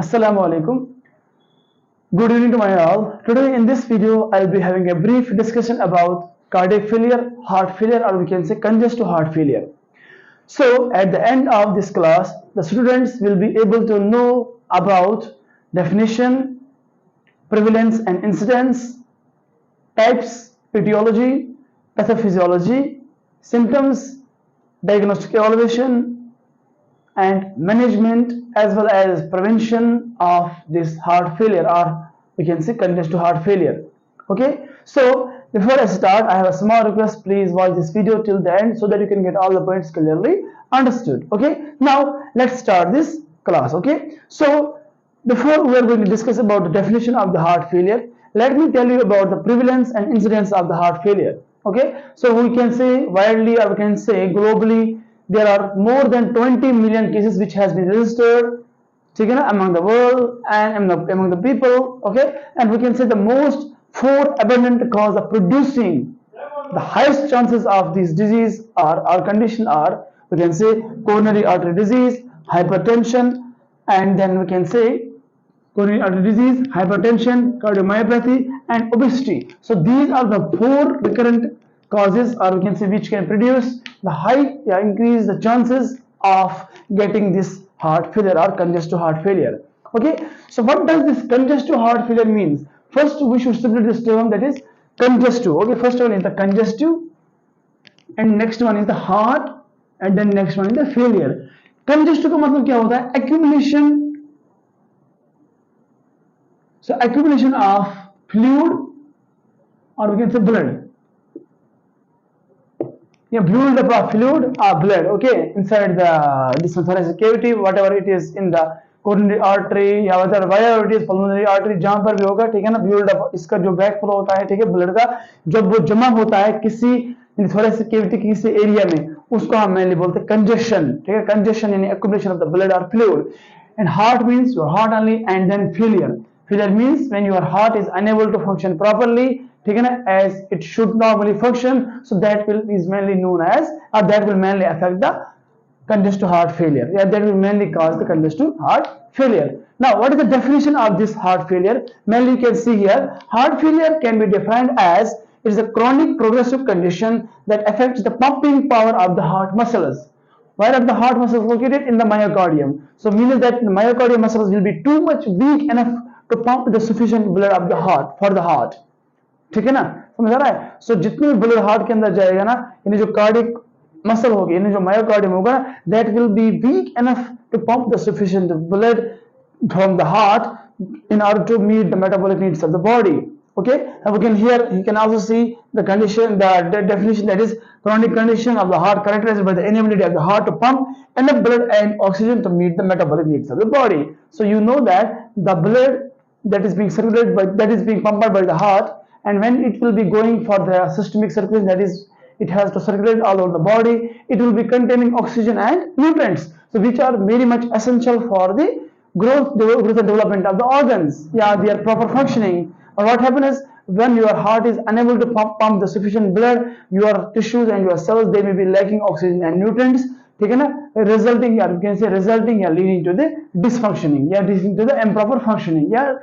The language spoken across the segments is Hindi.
Assalamu alaikum. Good evening to my all. Today in this video, I'll be having a brief discussion about cardiac failure, heart failure, or we can say congestive heart failure. So at the end of this class, the students will be able to know about definition, prevalence and incidence, types, etiology, pathophysiology, symptoms, diagnostic evaluation, and management as well as prevention of this heart failure, or we can say congestive heart failure. Okay, so before I start, I have a small request. Please watch this video till the end so that you can get all the points clearly understood. Okay, now let's start this class. Okay, so before we are going to discuss about the definition of the heart failure, let me tell you about the prevalence and incidence of the heart failure. Okay, so we can say widely, or we can say globally, there are more than 20 million cases which has been registered among the world and among the people. Okay, and we can say the most four abundant cause of producing the highest chances of this disease or condition are, we can say, coronary artery disease, hypertension, and then we can say coronary artery disease, hypertension, cardiomyopathy, and obesity. So these are the four recurrent causes, or we can say, which can produce the increase the chances of getting this heart failure or congestive heart failure. Okay, so what does this congestive heart failure means? First, we should separate this term, that is congestive. Okay, first one is the congestive, and next one is the heart, and then next one is the failure. Congestive का मतलब क्या होता है? Accumulation. So accumulation of fluid, or we can say blood. Yeah, build-up of fluid or blood. Okay, inside the thoracic cavity, whatever it is in the coronary artery या whatever it is pulmonary artery, जहाँ पर भी होगा, ठीक है ना, build up इसका जो बैक फ्लो होता है, ठीक है, ब्लड का जब वो जमा होता है किसी thoracic cavity किसी एरिया में, उसको हम mainly बोलते हैं congestion. ठीक है, congestion यानी accumulation of the blood or fluid. And heart means your heart only, and then failure. Failure means when your heart is unable to function properly, as it should normally function, so that is mainly known as, or that will mainly affect the congestive heart failure. Yeah, that will mainly cause the congestive heart failure. Now, what is the definition of this heart failure? Mainly you can see here, heart failure can be defined as it is a chronic progressive condition that affects the pumping power of the heart muscles. Where are the heart muscles located? In the myocardium. So meaning that the myocardium muscles will be too much weak enough to pump the sufficient blood of the heart for the heart. ठीक है ना, समझ आ रहा है? सो जितनी भी ब्लड हार्ट के अंदर जाएगा ना, यानी जो कार्डिक मसल होगी, यानी जो मायोकार्डियम होगा, that will be weak enough to pump the sufficient blood from the heart in order to meet the metabolic needs of the body. Okay, and we can here you can also see the condition, the definition, that is chronic condition of the heart characterized by the inability of the heart to pump enough blood and oxygen to meet the metabolic needs of the body. So you know that the blood that is being circulated by, that is being pumped by the heart, and when it will be going for the systemic circulation, that is it has to circulate all over the body, it will be containing oxygen and nutrients, so which are very much essential for the growth and development of the organs, yeah, their proper functioning. Or what happens is, when your heart is unable to pump the sufficient blood, your tissues and your cells, they may be lacking oxygen and nutrients, ठीक है ना, resulting, या you can say resulting, या leading to the dysfunctioning, या leading to the improper functioning, या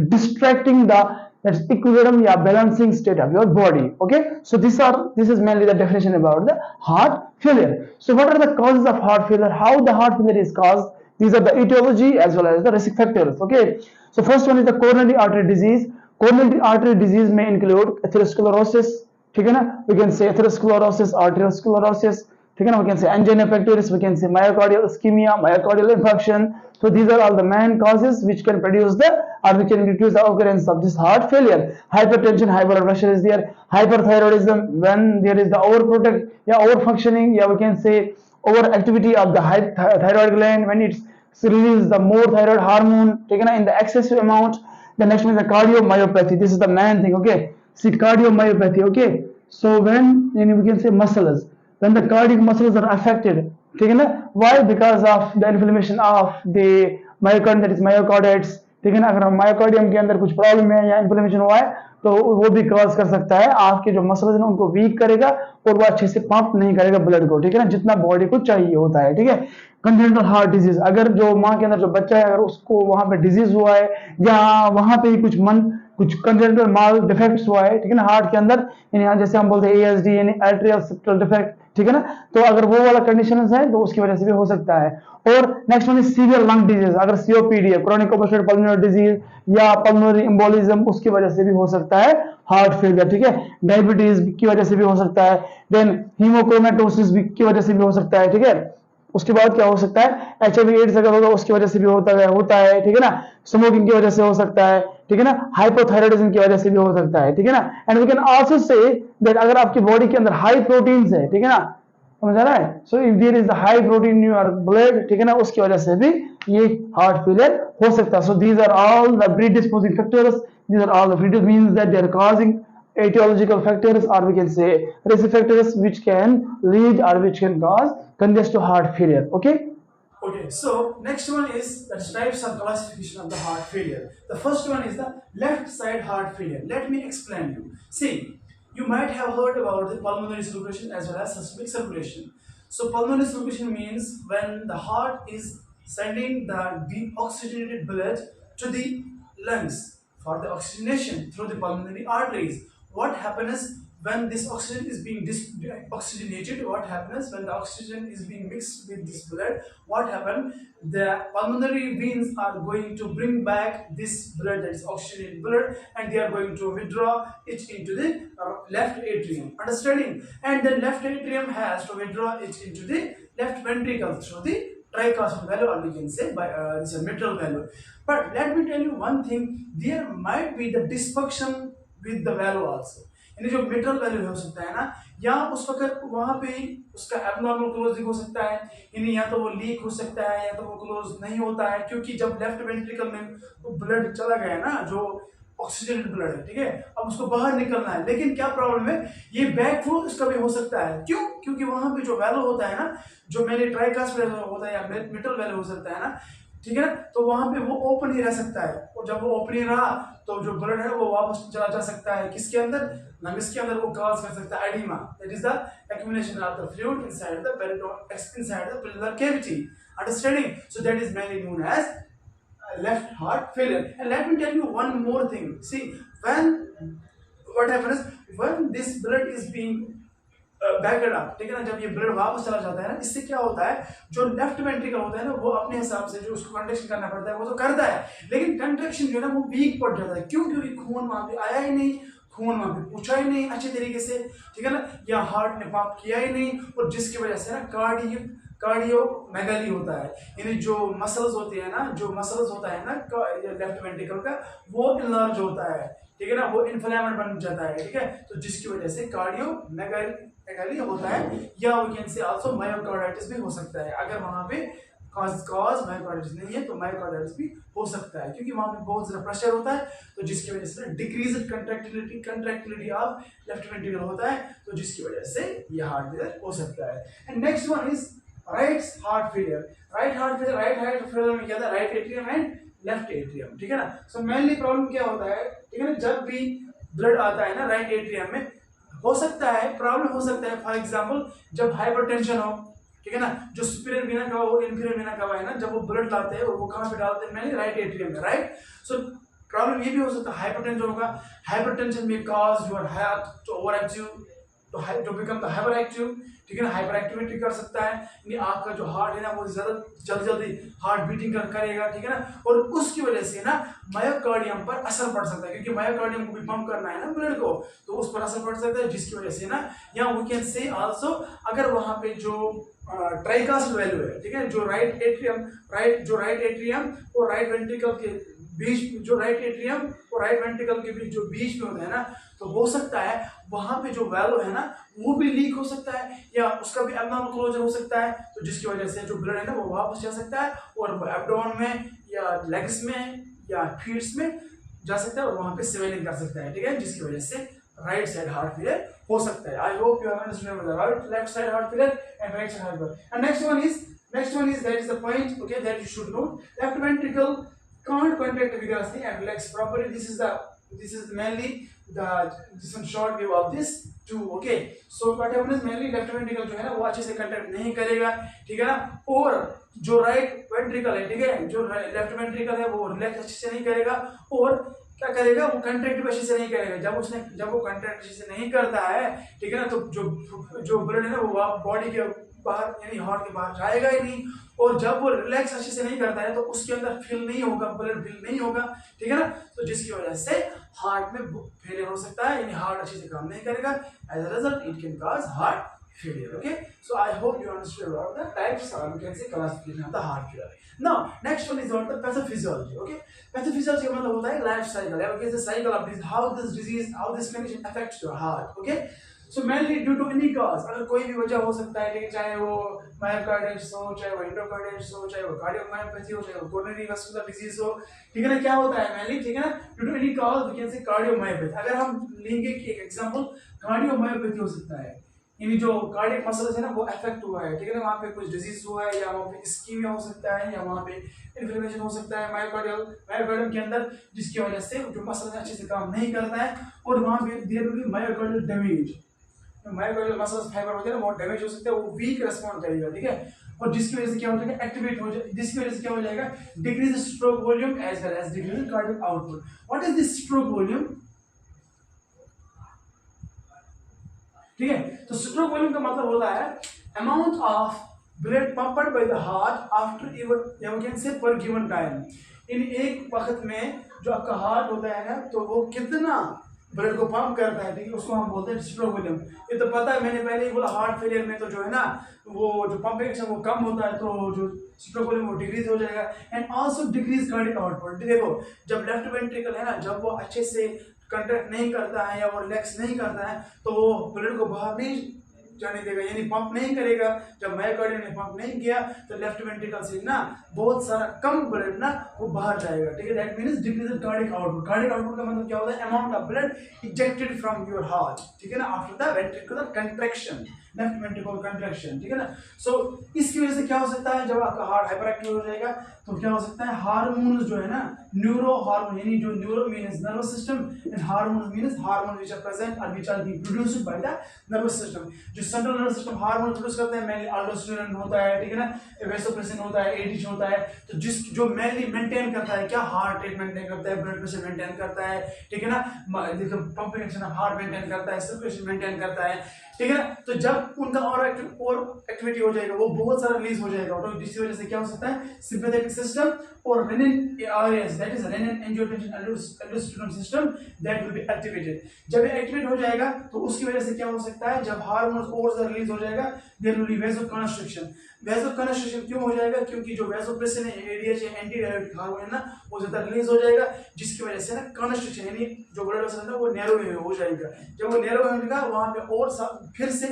distracting the that's equilibrium, yeah, balancing state of your body. Okay, so this is mainly the definition about the heart failure. So what are the causes of heart failure? How the heart failure is caused? These are the etiology as well as the risk factors. Okay, so first one is the coronary artery disease. Coronary artery disease may include atherosclerosis, ठीक है ना, we can say atherosclerosis, arteriosclerosis, ठीक है ना, we can say angina pectoris, we can say myocardial ischemia, myocardial infarction. So these are all the main causes which can produce the, or we can reduce the occurrence of this heart failure. Hypertension, high blood pressure is there. Hyperthyroidism, when there is the overprotect, yeah, overfunctioning, yeah, we can say overactivity of the thyroid gland, when it's releases the more thyroid hormone, taken in the excessive amount. The next one is the cardiomyopathy. This is the main thing. Okay, see, cardiomyopathy. Okay, so when, we can say muscles, when the cardiac muscles are affected, why? Because of the inflammation of the myocardium, that is myocarditis, ठीक है ना। अगर मायोकार्डियम के अंदर कुछ प्रॉब्लम है या इन्फ्लेमेशन हुआ है तो वो भी कॉज कर सकता है, आपके जो मसल्स हैं उनको वीक करेगा और वो अच्छे से पंप नहीं करेगा ब्लड को, ठीक है ना, जितना बॉडी को चाहिए होता है, ठीक है। कंजेनिटल हार्ट डिजीज, अगर जो माँ के अंदर जो बच्चा है अगर उसको वहां पे डिजीज हुआ है या वहां पे ही कुछ कंजेनिटल माल डिफेक्ट्स हुआ है, ठीक है ना, हार्ट के अंदर, यानी जैसे हम बोलते हैं एएसडी यानी एट्रियल सेप्टल डिफेक्ट, ठीक है ना, तो अगर वो वाला कंडीशन है तो उसकी वजह से भी हो सकता है। और next one is severe lung disease, अगर सीओपीडी है, क्रोनिक ऑब्स्ट्रक्टिव पल्मोनरी डिजीज या पल्मोनरी एम्बोलिज्म, उसकी वजह से भी हो सकता है हार्ट फेलियर, ठीक है। डायबिटीज की वजह से भी हो सकता है, देन हीमोक्रोमेटोसिस की वजह से भी हो सकता है, ठीक है। उसके बाद क्या हो सकता है, एचआईवी एड्स अगर होगा उसकी वजह से भी होता है, ठीक है ना, स्मोकिंग की वजह से हो सकता है, ठीक है ना, हाइपोथायराइडिज्म की वजह से भी हो सकता है, ठीक है ना। And we can also say that अगर आपकी बॉडी के अंदर हाई प्रोटीन्स है, ठीक है ना, समझ आ रहा है, so if there is the high protein in your blood, ठीक है ना, उसकी वजह से भी ये हार्ट फेलियर हो सकता है। So these are all the predisposing factors, these are all the factors means that they are causing etiological factors, or we can say risk factors which can lead or which can cause congestive heart failure. Okay. Okay, so next one is the types and classification of the heart failure. The first one is the left side heart failure. Let me explain you. See, you might have heard about the pulmonary circulation as well as systemic circulation. So pulmonary circulation means when the heart is sending the deoxygenated blood to the lungs for the oxygenation through the pulmonary arteries. What happens when this oxygen is being oxygenated? What happens when the oxygen is being mixed with this blood? What happens? The pulmonary veins are going to bring back this blood, that is oxygenated blood, and they are going to withdraw it into the left atrium. Understanding? And the left atrium has to withdraw it into the left ventricle through the tricuspid valve, or we can say by this mitral valve. But let me tell you one thing: there might be the dysfunction with the valve also. यानी जो मिट्रल वैल्यू हो सकता है ना, या उस वक्त वहां पे उसका एबनॉर्मल क्लोजिंग हो सकता है, यानी या तो वो लीक हो सकता है या तो वो क्लोज नहीं होता है, क्योंकि जब लेफ्ट वेंट्रिकल में वो ब्लड चला गया ना, जो ऑक्सीजनेटेड ब्लड है, ठीक है, अब उसको बाहर निकलना है। लेकिन क्या प्रॉब्लम है, ये बैकफ्लो इसका भी हो सकता है। क्यों? क्योंकि वहां पे जो वैल्यू होता है ना, जो मैंने ट्राइकास्पिड होता है या मिट्रल वैल्यू हो सकता है ना, ठीक है ना, तो वहां पे वो ओपन ही रह सकता है, और जब वो ओपन ही रहा तो जो ब्लड है वो वापस चला जा सकता है किसके अंदर, लंग्स के अंदर, वो कॉज कर सकता है oedema, that is the accumulation of the fluid inside the पेरिटोन inside the planar cavity. Understanding? So that is mainly known as left heart failure. And let me tell you one more thing. See, what happens when this blood is being backed up, ठीक है ना, जब ये ब्लड वापस चला जाता है ना, इससे क्या होता है, जो लेफ्ट वेंट्रिकल होता है ना, वो अपने हिसाब से जो उसको कंट्रैक्शन करना पड़ता है वो तो करता है, लेकिन कंट्रैक्शन जो है ना वो वीक पड़ जाता है। क्यों? क्योंकि खून वहां पे आया ही नहीं, खून वहां पे पूछा ही नहीं अच्छे तरीके से, ठीक है ना, या हार्ट ने पंप किया ही नहीं, और जिसकी वजह से ना कार्डियोमेगाली होता है, यानी जो मसल्स होते हैं ना, जो मसल्स होता है ना लेफ्ट वेंट्रिकल का, वो इनलार्ज होता है, ठीक है ना, वो इन्फ्लेमेड बन जाता है, ठीक है, तो जिसकी वजह से कार्डियोमेगाली होता है, या we can say also myocarditis भी हो सकता है। अगर वहां पे कॉज मायोकार्डाइटिस नहीं है तो मायोकार्डाइटिस भी हो सकता है, क्योंकि वहां पे बहुत ज्यादा प्रेशर होता है, तो जिसकी वजह से डिक्रीज्ड कंट्रैक्टिलिटी ऑफ लेफ्ट वेंट्रिकल होता है, तो जिसकी वजह से ये हार्ट फेलियर हो सकता है। And next one is right heart failure. Right heart failure में क्या था, right atrium and left atrium, ठीक है ना। सो मेनली प्रॉब्लम क्या होता है, ठीक है ना, जब भी ब्लड आता है ना राइट एट्रियम में, हो सकता है प्रॉब्लम हो सकता है, फॉर एग्जांपल जब हाइपरटेंशन हो, ठीक है ना, जो सुपीरियर वेना कवा और इंफीरियर वेना कवा है ना, जब वो ब्लड लाते हैं और वो कहां पे डालते हैं, मेनली राइट एट्रियम में, राइट। सो प्रॉब्लम ये भी हो सकता है, हाइपरटेंशन होगा, हाइपरटेंशन में cause your heart to overactive, to become the hyperactive, ठीक है ना, हाइपर एक्टिविटी कर सकता है, यानी आपका जो हार्ट है ना वो ज्यादा जल्दी हार्ट बीटिंग करेगा, ठीक है ना, और उसकी वजह से ना मायोकार्डियम पर असर पड़ सकता है, क्योंकि मायोकार्डियम को भी पंप करना है ना ब्लड को, तो उस पर असर पड़ सकता है, जिसकी वजह से ना, या वी कैन से आल्सो अगर वहां पे जो ट्राइकास्पिड वैल्यू है, ठीक है, जो राइट एट्रियम और राइट वेंट्रिकल के बीच, जो राइट एट्रियम और राइट वेंट्रिकल के बीच जो बीच में होता है ना, तो हो सकता है वहां पे जो वैल्व है ना वो भी लीक हो सकता है, या उसका भी एब्डोमेनल क्लोजर हो सकता है, तो जिसकी वजह से जो ब्लड है ना वो वापस जा सकता है और एब्डोमेन में या लेग्स में या फीट्स में जा सकता है और वहां पे स्वेलिंग कर सकता है, ठीक है, जिसकी वजह से राइट साइड हार्ट फेलियर हो सकता है। I hope you have understood the right left side heart failure and right side heart failure. And next one is that is the point, okay, that you should know. Left ventricle can't contract vigorously and relax properly. This is mainly this one short view of this two. Okay, so what happens mainly left ventricle जो है ना वो अच्छे से कंट्रैक्ट नहीं करेगा, ठीक है ना, और जो राइट वेंट्रिकल है, ठीक है, जो लेफ्ट वेंट्रिकल है वो रिलैक्स अच्छे से नहीं करेगा और क्या करेगा, वो कंट्रैक्ट अच्छे से नहीं करेगा। जब वो कंट्रैक्ट अच्छे से नहीं करता है, ठीक है ना, तो जो ब्लड है ना वो बॉडी के बाहर यानी हार्ट के बाहर जाएगा ही नहीं, और जब वो रिलैक्स अच्छे से नहीं करता है तो उसके अंदर फील नहीं होगा, ब्लड फील नहीं होगा, ठीक है ना, तो जिसकी वजह से हार्ट में फेलियर हो सकता है, यानी हार्ट अच्छे से काम नहीं करेगा। As a result it can cause heart failure. Okay, so I hope you understood about the types, or you can say classification of the heart failure. Now next one is on the pathophysiology. Okay, pathophysiology का मतलब होता है life cycle, या okay, the cycle of this, how this condition affects your heart. Okay, so mainly due to any cause, अगर कोई भी वजह हो सकता है, ठीक है, चाहे वो मायोकार्डिटिस हो, चाहे वो एंडोकार्डिटिस हो, चाहे वो कार्डियोमायोपैथी हो, चाहे वो कोरोनरी वैस्कुलर डिजीज हो, ठीक है ना, क्या होता है mainly, ठीक है ना, due to any cause we can say cardiomyopathy. अगर हम लेंगे कि एक एग्जांपल कार्डियोमायोपैथी हो सकता है, यानी जो कार्डियक मसल्स है ना वो अफेक्ट हुआ है, ठीक है ना, वहाँ पे कुछ डिजीज हुआ है, या वहाँ पे इस्कीमिया हो सकता है, या वहाँ पे इन्फ्लेमेशन हो सकता है मायोकार्डियम के अंदर, जिसकी वजह से जो मसल अच्छे से काम नहीं करता है, और वहाँ पे there will be myocardial damage. Myocardial muscles fibre होते हैं ना वो डैमेज हो सकते हैं, वो वीक रिस्पॉन्ड करेगा, ठीक है, और जिसकी वजह से क्या हो जाएगा, एक्टिवेट हो जाए, जिसकी वजह से क्या हो जाएगा, decrease stroke volume as well as decrease cardiac output. What is this stroke volume, ठीक है, तो स्ट्रोक वॉल्यूम का मतलब होता है amount of blood pumped by the heart after you can say per given time. इन एक वक्त में जो आपका हार्ट होता है ना, तो वो कितना ब्लड को पंप करता है, ठीक है, उसको हम बोलते हैं स्ट्रोक वॉल्यूम। ये तो पता है, मैंने पहले ही बोला, हार्ट फेलियर में तो जो है ना वो जो पंप एक्शन वो कम होता है, तो जो स्ट्रोक वॉल्यूम वो डिक्रीज हो जाएगा, and also decrease cardiac output. देखो जब लेफ्ट वेंट्रिकल है ना, जब वो अच्छे से कंट्रैक्ट नहीं करता है या वो रिलैक्स नहीं करता है, तो वो ब्लड को बाहर नहीं जाने देगा, यानी पंप नहीं करेगा। जब मायोकार्डियम ने पंप नहीं किया तो लेफ्ट वेंट्रिकल से ना बहुत सारा कम ब्लड ना वो बाहर जाएगा, ठीक है, that means decrease cardiac output. Cardiac output का मतलब क्या होता है, amount of blood ejected from your heart, ठीक है ना, after the ventricular contraction, left ventricular contraction, ठीक है ना। सो इसकी वजह से क्या हो सकता है, जब आपका हार्ट हाइपर एक्टिव हो जाएगा तो क्या हो सकता है, हार्मोन्स जो है ना, न्यूरो हार्मोन, यानी जो neuro means nervous system and hormones means hormone which are present और which are being produced by the nervous system. जो central nervous system hormone produce करते हैं, मेनली अल्डोस्टेरोन होता है, ठीक है ना, वेसोप्रेसिन होता है, एडीएच होता है, तो जो मेनली मेंटेन करता है क्या, हार्ट रेट मेंटेन करता है, ब्लड प्रेशर मेंटेन करता है, ठीक है ना, देखो pumping action of heart maintain करता है, सर्कुलेशन मेंटेन करता है, ठीक है ना। तो जब उनका और एक्टिविटी हो जाएगा, वो बहुत सारा रिलीज हो जाएगा, तो जिसकी वजह से क्या हो सकता है, सिंपैथेटिक सिस्टम और renin RS, that is renin angiotensin aldosterone system, that will be activated. जब ये एक्टिवेट हो जाएगा तो उसकी वजह से क्या हो सकता है, जब हार्मोन्स और ज्यादा रिलीज हो जाएगा, there will be vasoconstriction. Vasoconstriction क्यों हो जाएगा, क्योंकि जो वेसोप्रेसिन है, एडीएच है, एंटी डायरेटिक हार्मोन है ना, वो ज्यादा रिलीज हो जाएगा, जिसकी वजह से ना कंस्ट्रिक्शन यानी जो ब्लड वेसल है ना वो नैरो हो जाएगा। जब वो नैरो होगा वहां पे और फिर से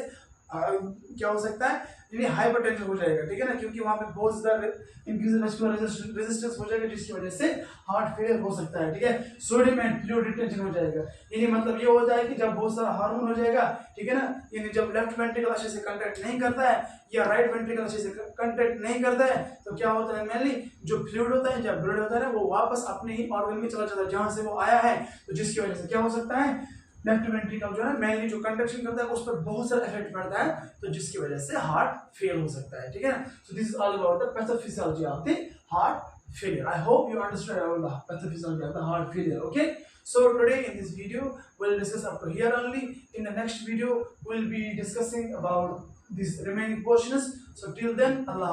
क्या हो सकता है, यानी हाइपरटेंशन हो जाएगा, ठीक है ना, क्योंकि वहां पे बहुत ज्यादा इंक्रीज वेस्कुलर रेजिस्टेंस हो जाएगा, जिसकी वजह से हार्ट फेलियर हो सकता है, ठीक है। सोडियम एंड फ्लूइड रिटेंशन हो जाएगा, यानी मतलब ये हो जाए कि जब बहुत सारा हार्मोन हो जाएगा, ठीक है ना, यानी जब लेफ्ट वेंट्रिकल अच्छे से कंट्रैक्ट नहीं करता है या राइट वेंट्रिकल अच्छे से कंट्रैक्ट नहीं करता है, तो क्या होता है, मेनली जो फ्लूइड होता है, जब ब्लड होता है ना, वो वापस अपने ही ऑर्गन में चला जाता है जहां से वो आया है, तो जिसकी वजह से क्या हो सकता है, लेफ्ट वेंट्रिकल जो है मेनली जो कंट्रैक्शन करता है उस पर बहुत सारा इफेक्ट पड़ता है, तो जिसकी वजह से हार्ट फेल हो सकता है, ठीक है ना। So this is all about the pathophysiology of the heart failure. I hope you understood about the pathophysiology of the heart failure. Okay, so today in this video we'll discuss up to here only. In the next video we'll be discussing about these remaining portions. So till then, Allah.